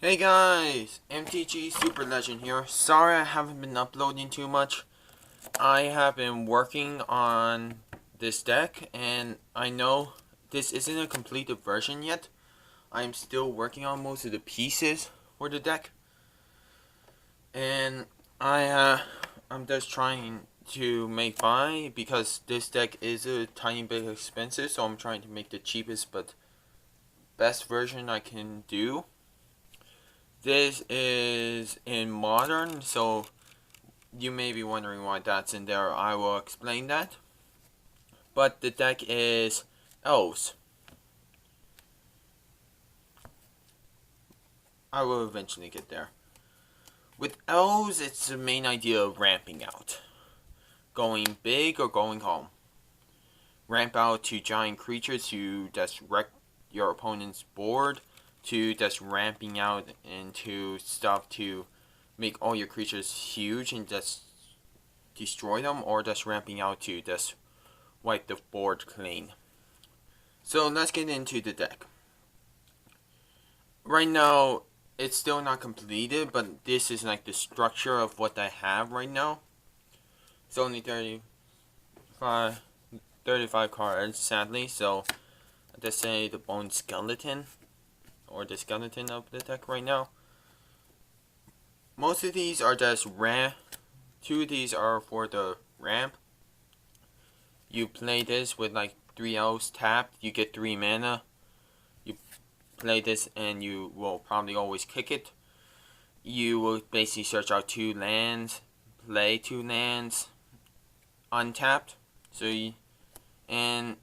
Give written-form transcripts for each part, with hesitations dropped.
Hey guys, MTG Super Legend here. Sorry I haven't been uploading too much. I have been working on this deck, and I know this isn't a completed version yet. I'm still working on most of the pieces for the deck, and I'm just trying to make fine because this deck is a tiny bit expensive, so I'm trying to make the cheapest but best version I can do. This is in modern, so you may be wondering why that's in there. I will explain that. But the deck is elves. I will eventually get there. With elves, it's the main idea of ramping out. Going big or going home. Ramp out to giant creatures to just wreck your opponent's board, to just ramping out into stuff to make all your creatures huge and just destroy them, or just ramping out to just wipe the board clean. So let's get into the deck. Right now, it's still not completed, but this is like the structure of what I have right now. It's only 35 cards, sadly, so I'll just say the bone skeleton, or the skeleton of the deck right now. Most of these are just ramp. 2 of these are for the ramp. You play this with like 3 elves tapped, you get 3 mana. You play this and you will probably always kick it. You will basically search out 2 lands, play 2 lands, untapped. And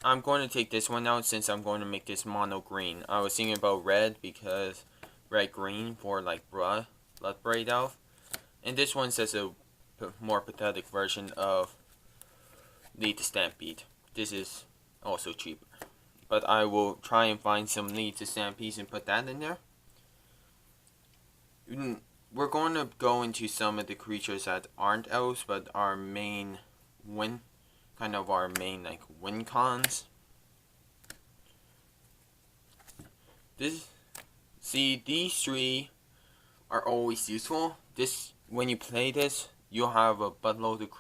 I'm going to take this one out since I'm going to make this mono green. I was thinking about red because red green for like Bloodbraid Elf. And this one's just a more pathetic version of Lead to Stampede. This is also cheaper. But I will try and find some Lead to Stampede and put that in there. We're going to go into some of the creatures that aren't elves, but our main win cons. These 3 are always useful. When you play this, you'll have a buttload of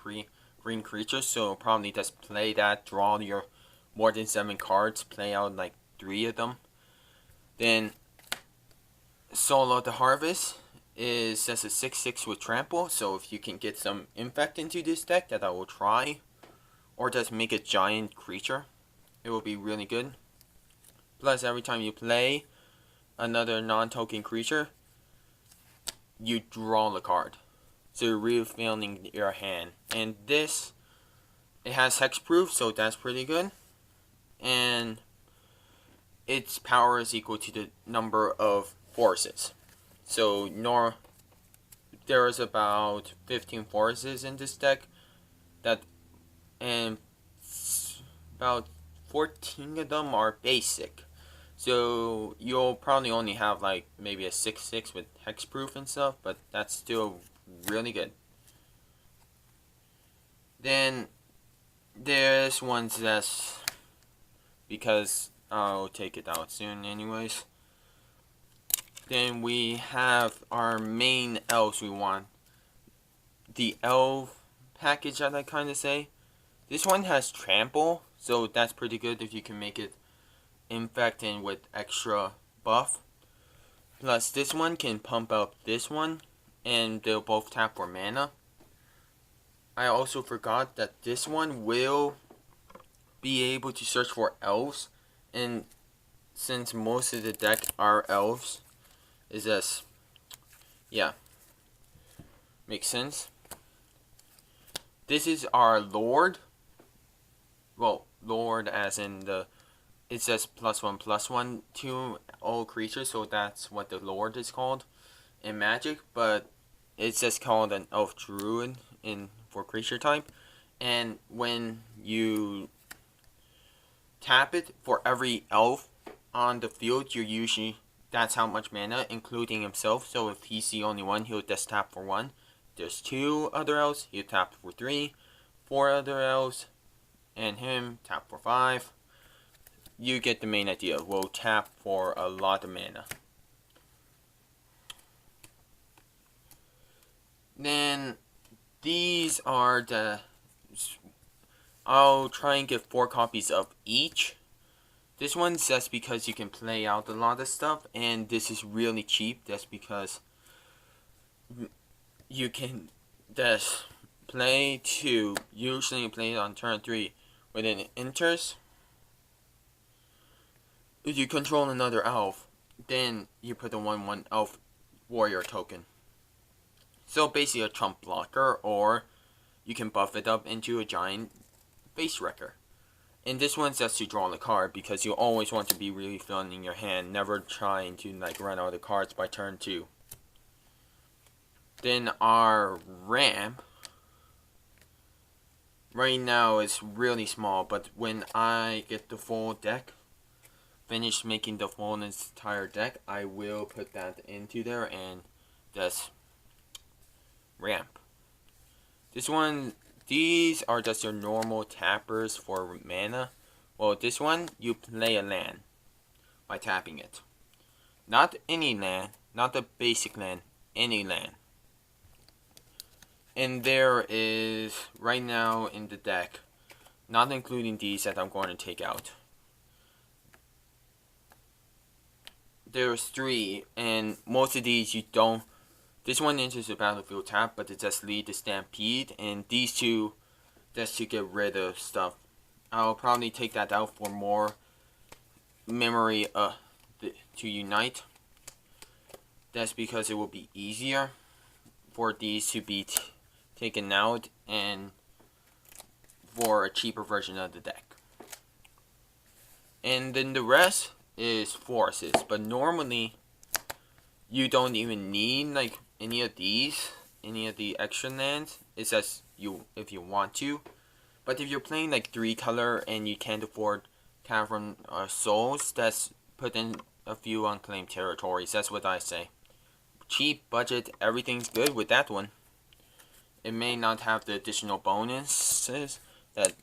green creatures, so probably just play that, draw your more than 7 cards, play out like 3 of them. Then Soul of the Harvest is just a 6/6 with trample, so if you can get some infect into this deck, that I will try, or just make a giant creature, it will be really good. Plus, every time you play another non-token creature, you draw the card, so you're refilling your hand. And this, it has hexproof, so that's pretty good, and its power is equal to the number of forces. So there is about 15 forces in this deck, and about 14 of them are basic. So you'll probably only have like maybe a 6/6 with hexproof and stuff, but that's still really good. Then there's ones that's, because I'll take it out soon anyways. Then we have our main elves we want. The elf package that I kind of say. This one has trample, so that's pretty good if you can make it infecting with extra buff. Plus this one can pump up this one, and they'll both tap for mana. I also forgot that this one will be able to search for elves, and since most of the deck are elves, is this, yeah, makes sense. This is our Lord. Well, Lord as in it says +1/+1 to all creatures, so that's what the Lord is called in Magic, but it's just called an Elf Druid for creature type. And when you tap it, for every elf on the field, that's how much mana, including himself. So if he's the only one, he'll just tap for 1. There's 2 other elves, he'll tap for 3. 4 other elves, and him, tap for 5. You get the main idea. We'll tap for a lot of mana. Then these are the... I'll try and get 4 copies of each. This one's just because you can play out a lot of stuff, and this is really cheap. That's because you can just play 2. Usually you play it on turn 3. When it enters, if you control another elf, then you put the 1/1 elf warrior token. So basically a chump blocker, or you can buff it up into a giant base wrecker. And this one's just to draw the card, because you always want to be really filling your hand, never trying to like run out of cards by turn 2. Then our ramp right now is really small, but when I get the full deck, finish making the full entire deck, I will put that into there and just ramp. These are just your normal tappers for mana. Well, this one, you play a land by tapping it. Not any land, not the basic land, any land. And there is, right now in the deck, not including these that I'm going to take out, there's 3, and most of these you don't. This one enters the battlefield tap, but it just leads the Stampede, and these 2 just to get rid of stuff. I'll probably take that out for more memory to unite. That's because it will be easier for these to be taken out, and for a cheaper version of the deck. And then the rest is forces, but normally you don't even need like any of the extra lands. It's just if you want to. But if you're playing like 3 color and you can't afford Cavern Souls, that's put in a few unclaimed territories. That's what I say. Cheap, budget, everything's good with that one. It may not have the additional bonuses that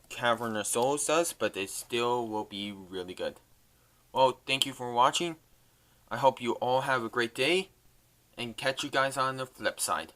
Cavern of Souls does, but it still will be really good. Well, thank you for watching. I hope you all have a great day, and catch you guys on the flip side.